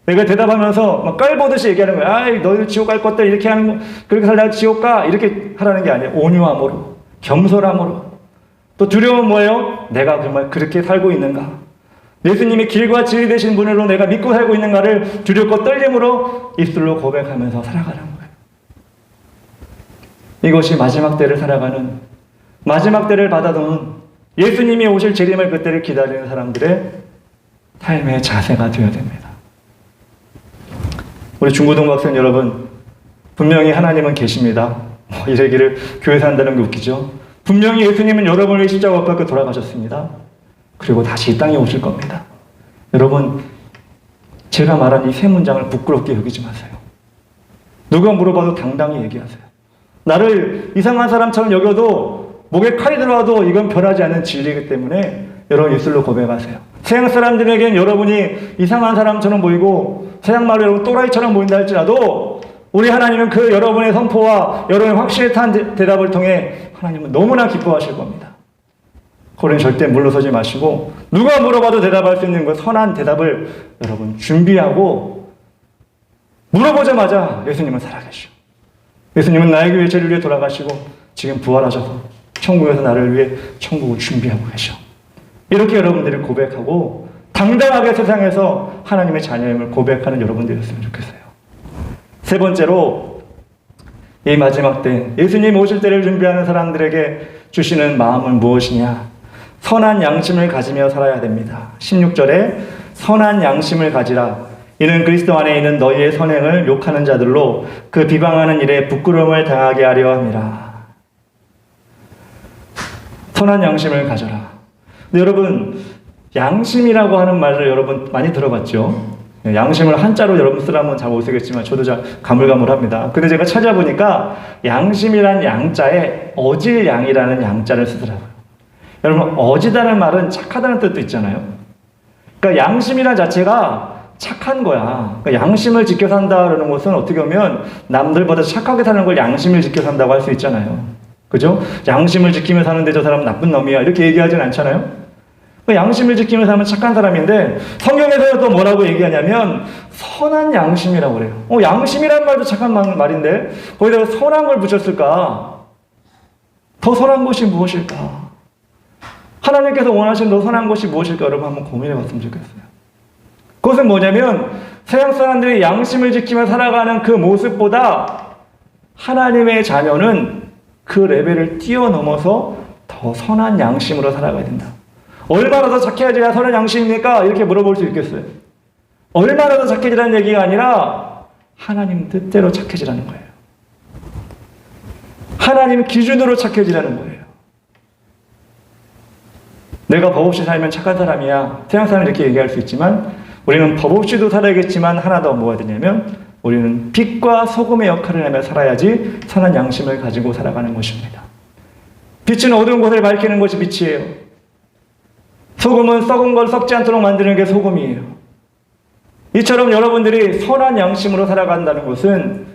내가 대답하면서 막 깔보듯이 얘기하는 거야. 아이 너희들 지옥 갈 것들 이렇게 하는 거 그렇게 살다가 지옥 가 이렇게 하라는 게 아니에요. 온유함으로, 겸손함으로. 또 두려움은 뭐예요? 내가 정말 그렇게 살고 있는가? 예수님이 길과 진리 되신 분으로 내가 믿고 살고 있는가를 두렵고 떨림으로 입술로 고백하면서 살아가는 거예요. 이것이 마지막 때를 살아가는, 마지막 때를 받아놓은 예수님이 오실 재림을 그때를 기다리는 사람들의 삶의 자세가 되어야 됩니다. 우리 중고등학생 여러분, 분명히 하나님은 계십니다. 이래기를 교회에서 한다는 게 웃기죠. 분명히 예수님은 여러분을 위해 십자가 못 박고 돌아가셨습니다. 그리고 다시 이 땅에 오실 겁니다. 여러분, 제가 말한 이 세 문장을 부끄럽게 여기지 마세요. 누가 물어봐도 당당히 얘기하세요. 나를 이상한 사람처럼 여겨도 목에 칼이 들어와도 이건 변하지 않는 진리이기 때문에 여러분 입술로 고백하세요. 세상 사람들에겐 여러분이 이상한 사람처럼 보이고 세상 말로 여러분 또라이처럼 보인다 할지라도 우리 하나님은 그 여러분의 선포와 여러분의 확실한 대답을 통해 하나님은 너무나 기뻐하실 겁니다. 그러니 절대 물러서지 마시고 누가 물어봐도 대답할 수 있는 그 선한 대답을 여러분 준비하고 물어보자마자 예수님은 살아계시오. 예수님은 나에게 위해 죄를 위해 돌아가시고 지금 부활하셔서 천국에서 나를 위해 천국을 준비하고 계셔. 이렇게 여러분들이 고백하고 당당하게 세상에서 하나님의 자녀임을 고백하는 여러분들이었으면 좋겠어요. 세 번째로 이 마지막 때 예수님 오실 때를 준비하는 사람들에게 주시는 마음은 무엇이냐? 선한 양심을 가지며 살아야 됩니다. 16절에 선한 양심을 가지라. 이는 그리스도 안에 있는 너희의 선행을 욕하는 자들로 그 비방하는 일에 부끄러움을 당하게 하려 함이라. 선한 양심을 가져라. 근데 여러분, 양심이라고 하는 말을 여러분 많이 들어봤죠? 양심을 한자로 여러분 쓰라면 잘 못 쓰겠지만 저도 잘 가물가물합니다. 근데 제가 찾아보니까 양심이란 양자에 어질양이라는 양자를 쓰더라고요. 여러분 어지다는 말은 착하다는 뜻도 있잖아요. 그러니까 양심이란 자체가 착한 거야. 그러니까 양심을 지켜 산다라는 것은 어떻게 보면 남들보다 착하게 사는 걸 양심을 지켜 산다고 할 수 있잖아요. 그죠? 양심을 지키며 사는데 저 사람은 나쁜 놈이야 이렇게 얘기하진 않잖아요. 양심을 지키며 살면 착한 사람인데 성경에서 또 뭐라고 얘기하냐면 선한 양심이라고 그래요. 양심이란 말도 착한 말인데 거기다가 선한 걸 붙였을까? 더 선한 것이 무엇일까? 하나님께서 원하시는 더 선한 것이 무엇일까? 여러분 한번 고민해 봤으면 좋겠어요. 그것은 뭐냐면 세상 사람들이 양심을 지키며 살아가는 그 모습보다 하나님의 자녀는 그 레벨을 뛰어넘어서 더 선한 양심으로 살아가야 된다. 얼마나 더 착해져야 선한 양심입니까? 이렇게 물어볼 수 있겠어요. 얼마나 더 착해지라는 얘기가 아니라 하나님 뜻대로 착해지라는 거예요. 하나님 기준으로 착해지라는 거예요. 내가 법 없이 살면 착한 사람이야. 세상 사람은 이렇게 얘기할 수 있지만 우리는 법 없이도 살아야겠지만 하나 더 뭐가 되냐면 우리는 빛과 소금의 역할을 하며 살아야지 선한 양심을 가지고 살아가는 것입니다. 빛은 어두운 곳을 밝히는 것이 빛이에요. 소금은 썩은 걸 썩지 않도록 만드는 게 소금이에요. 이처럼 여러분들이 선한 양심으로 살아간다는 것은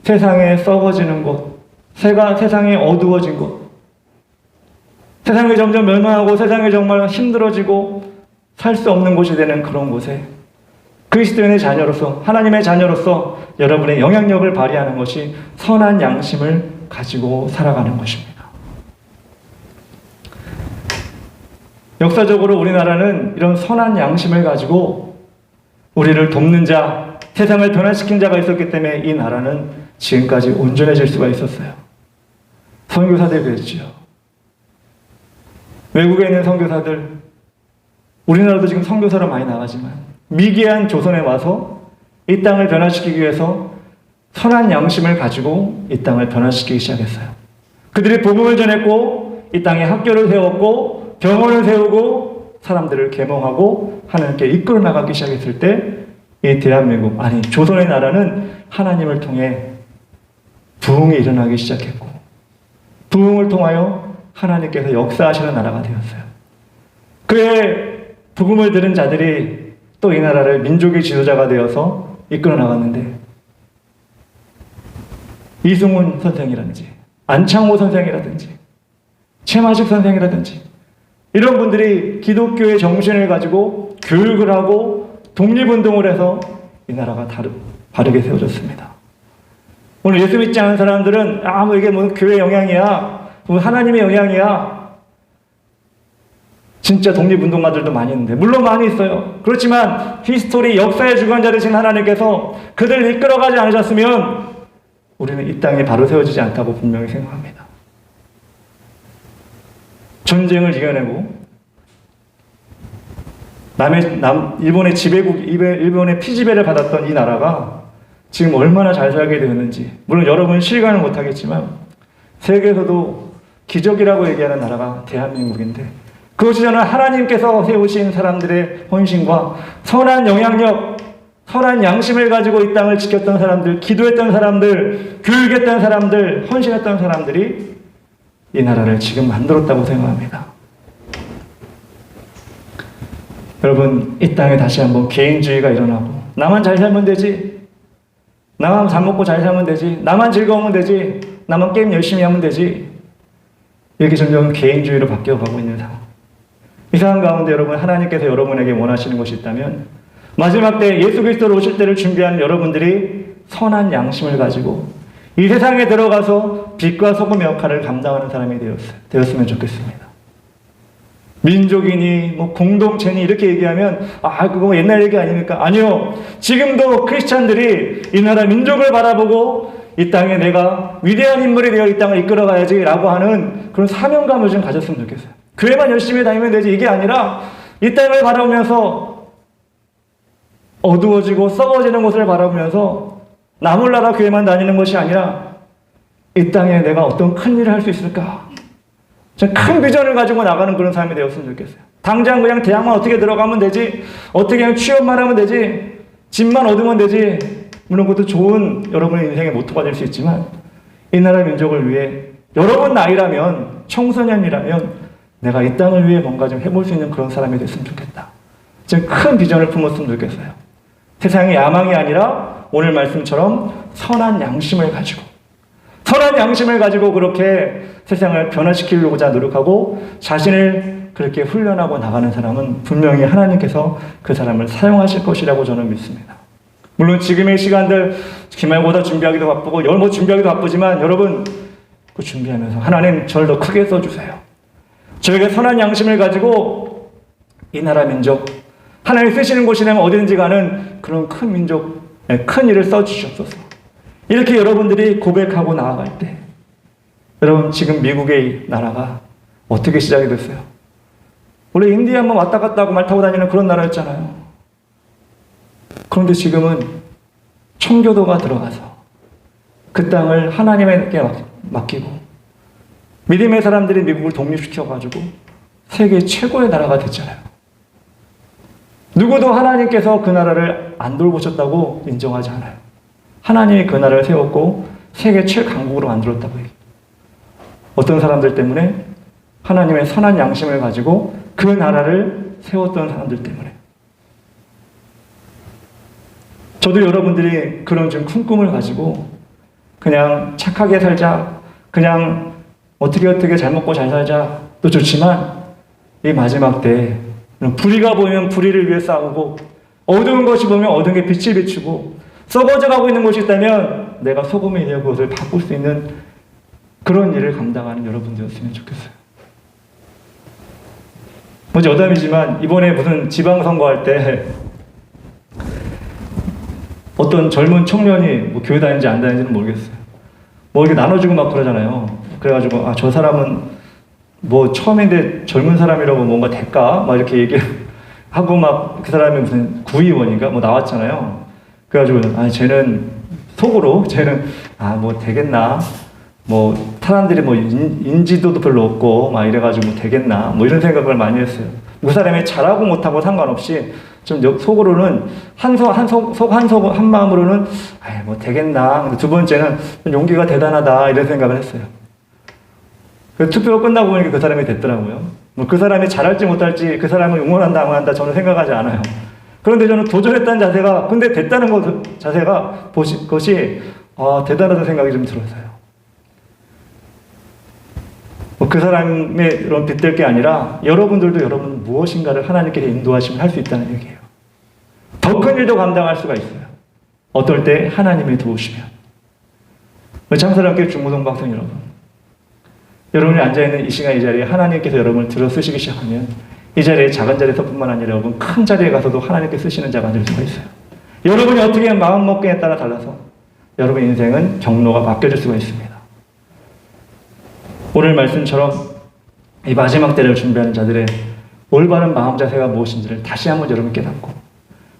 세상에 썩어지는 것, 세상에 어두워진 것, 세상이 점점 멸망하고 세상이 정말 힘들어지고 살 수 없는 곳이 되는 그런 곳에 그리스도인의 자녀로서 하나님의 자녀로서 여러분의 영향력을 발휘하는 것이 선한 양심을 가지고 살아가는 것입니다. 역사적으로 우리나라는 이런 선한 양심을 가지고 우리를 돕는 자, 세상을 변화시킨 자가 있었기 때문에 이 나라는 지금까지 온전해질 수가 있었어요. 선교사들 그랬죠. 외국에 있는 선교사들, 우리나라도 지금 선교사로 많이 나가지만 미개한 조선에 와서 이 땅을 변화시키기 위해서 선한 양심을 가지고 이 땅을 변화시키기 시작했어요. 그들이 복음을 전했고 이 땅에 학교를 세웠고 병원을 세우고 사람들을 계몽하고 하나님께 이끌어 나가기 시작했을 때 이 대한민국, 아니 조선의 나라는 하나님을 통해 부흥이 일어나기 시작했고 부흥을 통하여 하나님께서 역사하시는 나라가 되었어요. 그의 복음을 들은 자들이 또 이 나라를 민족의 지도자가 되어서 이끌어 나갔는데 이승훈 선생이라든지 안창호 선생이라든지 최마식 선생이라든지 이런 분들이 기독교의 정신을 가지고 교육을 하고 독립운동을 해서 이 나라가 바르게 세워졌습니다. 오늘 예수 믿지 않은 사람들은 이게 뭐 교회의 영향이야, 뭐 하나님의 영향이야. 진짜 독립운동가들도 많이 있는데 물론 많이 있어요. 그렇지만 히스토리 역사의 주관자 되신 하나님께서 그들을 이끌어가지 않으셨으면 우리는 이 땅에 바로 세워지지 않다고 분명히 생각합니다. 전쟁을 이겨내고 일본의 일본의 피지배를 받았던 이 나라가 지금 얼마나 잘 살게 되었는지 물론 여러분 실감을 못하겠지만 세계에서도 기적이라고 얘기하는 나라가 대한민국인데 그것이 저는 하나님께서 세우신 사람들의 헌신과 선한 영향력, 선한 양심을 가지고 이 땅을 지켰던 사람들, 기도했던 사람들, 교육했던 사람들, 헌신했던 사람들이 이 나라를 지금 만들었다고 생각합니다. 여러분, 이 땅에 다시 한번 개인주의가 일어나고 나만 잘 살면 되지, 나만 잘 먹고 잘 살면 되지, 나만 즐거우면 되지, 나만 게임 열심히 하면 되지, 이렇게 점점 개인주의로 바뀌어가고 있는 상황. 이 상황 가운데 여러분, 하나님께서 여러분에게 원하시는 것이 있다면 마지막 때 예수 그리스도로 오실 때를 준비하는 여러분들이 선한 양심을 가지고 이 세상에 들어가서 빛과 소금의 역할을 감당하는 사람이 되었으면 좋겠습니다. 민족이니 뭐 공동체니 이렇게 얘기하면 그거 옛날 얘기 아닙니까? 아니요. 지금도 크리스찬들이 이 나라 민족을 바라보고 이 땅에 내가 위대한 인물이 되어 이 땅을 이끌어가야지 라고 하는 그런 사명감을 좀 가졌으면 좋겠어요. 교회만 열심히 다니면 되지 이게 아니라 이 땅을 바라보면서 어두워지고 썩어지는 것을 바라보면서 나 몰라라 교회만 다니는 것이 아니라 이 땅에 내가 어떤 큰 일을 할 수 있을까? 큰 비전을 가지고 나가는 그런 삶이 되었으면 좋겠어요. 당장 그냥 대학만 어떻게 들어가면 되지, 어떻게 그냥 취업만 하면 되지, 집만 얻으면 되지. 물론 그것도 좋은 여러분의 인생의 모토가 될 수 있지만 이 나라 민족을 위해 여러분 나이라면, 청소년이라면 내가 이 땅을 위해 뭔가 좀 해볼 수 있는 그런 사람이 됐으면 좋겠다. 지금 큰 비전을 품었으면 좋겠어요. 세상의 야망이 아니라 오늘 말씀처럼 선한 양심을 가지고 그렇게 세상을 변화시키려고자 노력하고 자신을 그렇게 훈련하고 나가는 사람은 분명히 하나님께서 그 사람을 사용하실 것이라고 저는 믿습니다. 물론 지금의 시간들 기말고사 준비하기도 바쁘고 뭐 준비하기도 바쁘지만 여러분 그 준비하면서 하나님 저를 더 크게 써주세요. 저에게 선한 양심을 가지고 이 나라 민족 하나님 쓰시는 곳이라면 어디든지 가는 그런 큰 민족, 큰 일을 써주시옵소서. 이렇게 여러분들이 고백하고 나아갈 때 여러분 지금 미국의 나라가 어떻게 시작이 됐어요? 원래 인디아만 왔다 갔다 하고 말 타고 다니는 그런 나라였잖아요. 그런데 지금은 청교도가 들어가서 그 땅을 하나님에게 맡기고 믿음의 사람들이 미국을 독립시켜가지고 세계 최고의 나라가 됐잖아요. 누구도 하나님께서 그 나라를 안 돌보셨다고 인정하지 않아요. 하나님이 그 나라를 세웠고 세계 최강국으로 만들었다고 해요. 어떤 사람들 때문에? 하나님의 선한 양심을 가지고 그 나라를 세웠던 사람들 때문에. 저도 여러분들이 그런 좀 큰 꿈을 가지고 그냥 착하게 살자, 그냥 어떻게 잘 먹고 잘 살자 도 좋지만 이 마지막 때 불의가 보이면 불의를 위해 싸우고 어두운 것이 보면 어두운 게 빛을 비추고 썩어져 가고 있는 것이 있다면 내가 소금이 되어 그것을 바꿀 수 있는 그런 일을 감당하는 여러분들이었으면 좋겠어요. 뭐 여담이지만 이번에 무슨 지방선거할 때 어떤 젊은 청년이 뭐 교회 다니는지 안 다니는지는 모르겠어요. 뭐 이렇게 나눠주고 막 그러잖아요. 그래가지고 저 사람은 뭐 처음인데 젊은 사람이라고 뭔가 될까? 막 이렇게 얘기하고 막 그 사람이 무슨 구의원인가 뭐 나왔잖아요. 그래가지고 쟤는 속으로 뭐 되겠나? 뭐 사람들이 뭐 인지도도 별로 없고 막 이래가지고 뭐 되겠나? 뭐 이런 생각을 많이 했어요. 그 사람이 잘하고 못하고 상관없이 좀 속으로는 한 마음으로는 뭐 되겠나? 근데 두 번째는 용기가 대단하다 이런 생각을 했어요. 그 투표가 끝나고 보니까 그 사람이 됐더라고요. 뭐 그 사람이 잘할지 못할지 그 사람을 응원한다 안 한다 저는 생각하지 않아요. 그런데 저는 도전했다는 자세가, 근데 됐다는 자세가 그것이 대단하다는 생각이 좀 들었어요. 뭐 그 사람의 이런 빗댈 게 아니라 여러분들도 여러분 무엇인가를 하나님께서 인도하시면 할 수 있다는 얘기예요. 더 큰 일도 감당할 수가 있어요. 어떨 때 하나님이 도우시면. 참사랑교회 중고등 학생 여러분, 여러분이 앉아있는 이 시간 이 자리에 하나님께서 여러분을 들어 쓰시기 시작하면 이 자리에 작은 자리에서뿐만 아니라 여러분 큰 자리에 가서도 하나님께 쓰시는 자가 될 수가 있어요. 여러분이 어떻게 마음먹기에 따라 달라서 여러분 인생은 경로가 바뀌어질 수가 있습니다. 오늘 말씀처럼 이 마지막 때를 준비하는 자들의 올바른 마음 자세가 무엇인지를 다시 한번 여러분 깨닫고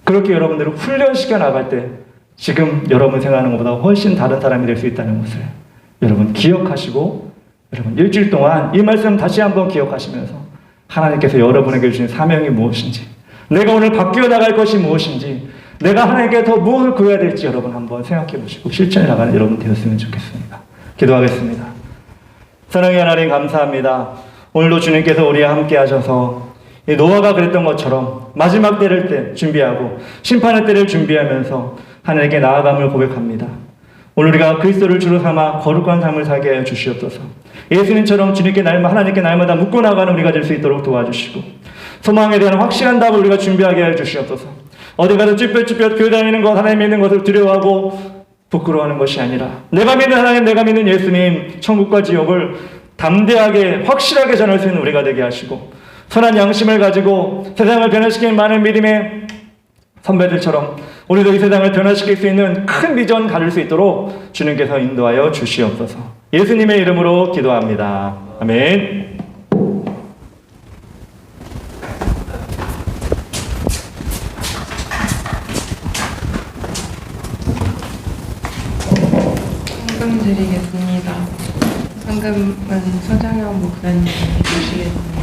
그렇게 여러분들을 훈련시켜 나갈 때 지금 여러분 생각하는 것보다 훨씬 다른 사람이 될 수 있다는 것을 여러분 기억하시고 여러분 일주일 동안 이 말씀 다시 한번 기억하시면서 하나님께서 여러분에게 주신 사명이 무엇인지, 내가 오늘 바뀌어 나갈 것이 무엇인지, 내가 하나님께 더 무엇을 구해야 될지 여러분 한번 생각해 보시고 실천해 나가는 여러분 되었으면 좋겠습니다. 기도하겠습니다. 사랑의 하나님 감사합니다. 오늘도 주님께서 우리와 함께 하셔서 이 노아가 그랬던 것처럼 마지막 때를 준비하고 심판의 때를 준비하면서 하나님께 나아감을 고백합니다. 오늘 우리가 그리스도를 주로 삼아 거룩한 삶을 살게 하여 주시옵소서. 예수님처럼 주님께 하나님께 날마다 묻고 나가는 우리가 될 수 있도록 도와주시고 소망에 대한 확실한 답을 우리가 준비하게 하여 주시옵소서. 어디 가서 쭈뼛쭈뼛 교회 다니는 것, 하나님 믿는 것을 두려워하고 부끄러워하는 것이 아니라 내가 믿는 하나님, 내가 믿는 예수님, 천국과 지옥을 담대하게 확실하게 전할 수 있는 우리가 되게 하시고 선한 양심을 가지고 세상을 변화시키는 많은 믿음의 선배들처럼 우리도 이 세상을 변화시킬 수 있는 큰 비전 가질 수 있도록 주님께서 인도하여 주시옵소서. 예수님의 이름으로 기도합니다. 아멘. 상금 드리겠습니다. 상금은 서장현 목사님이 주시겠습니다.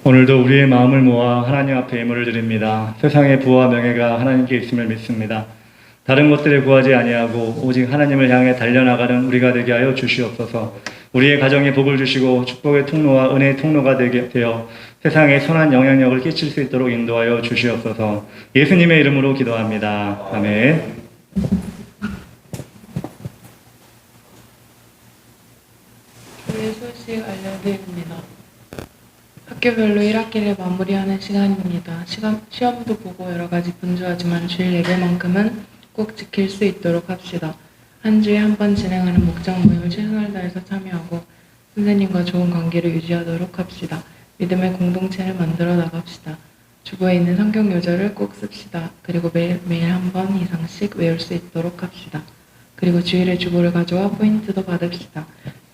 오늘도 우리의 마음을 모아 하나님 앞에 예물을 드립니다. 세상의 부와 명예가 하나님께 있음을 믿습니다. 다른 것들을 구하지 아니하고 오직 하나님을 향해 달려나가는 우리가 되게 하여 주시옵소서. 우리의 가정에 복을 주시고 축복의 통로와 은혜의 통로가 되게 되어 세상에 선한 영향력을 끼칠 수 있도록 인도하여 주시옵소서. 예수님의 이름으로 기도합니다. 아멘. 교회 소식 알려드립니다. 학교별로 1학기를 마무리하는 시간입니다. 시험도 보고 여러 가지 분주하지만 주일 예배만큼은 꼭 지킬 수 있도록 합시다. 한 주에 한 번 진행하는 목장 모임을 최선을 다해서 참여하고 선생님과 좋은 관계를 유지하도록 합시다. 믿음의 공동체를 만들어 나갑시다. 주보에 있는 성경 요절을 꼭 씁시다. 그리고 매일 한 번 이상씩 외울 수 있도록 합시다. 그리고 주일에 주보를 가져와 포인트도 받읍시다.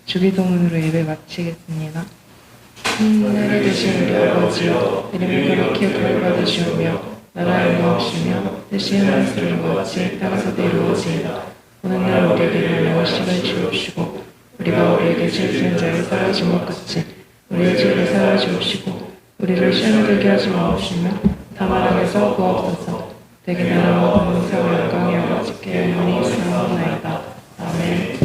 주기도문으로 예배 마치겠습니다. 하늘에 계신 우리 아버지여, 이름이 거룩히 구별받으시오며 나라의 무엇이며 뜻이 하늘에서 같이 땅에서도 이루어지이다. 오늘날 우리에게 일용할 식을 주옵시고 우리가 우리에게 죄 지은 자를 사하지 못 같이 우리의 죄를 사하 주옵시고 우리를 시험에 들게 하지 마옵시며 다만 악에서 구하옵소서. 대개 나라와 권세와 영광이 아버지께 영원히 있사옵나이다. 아멘.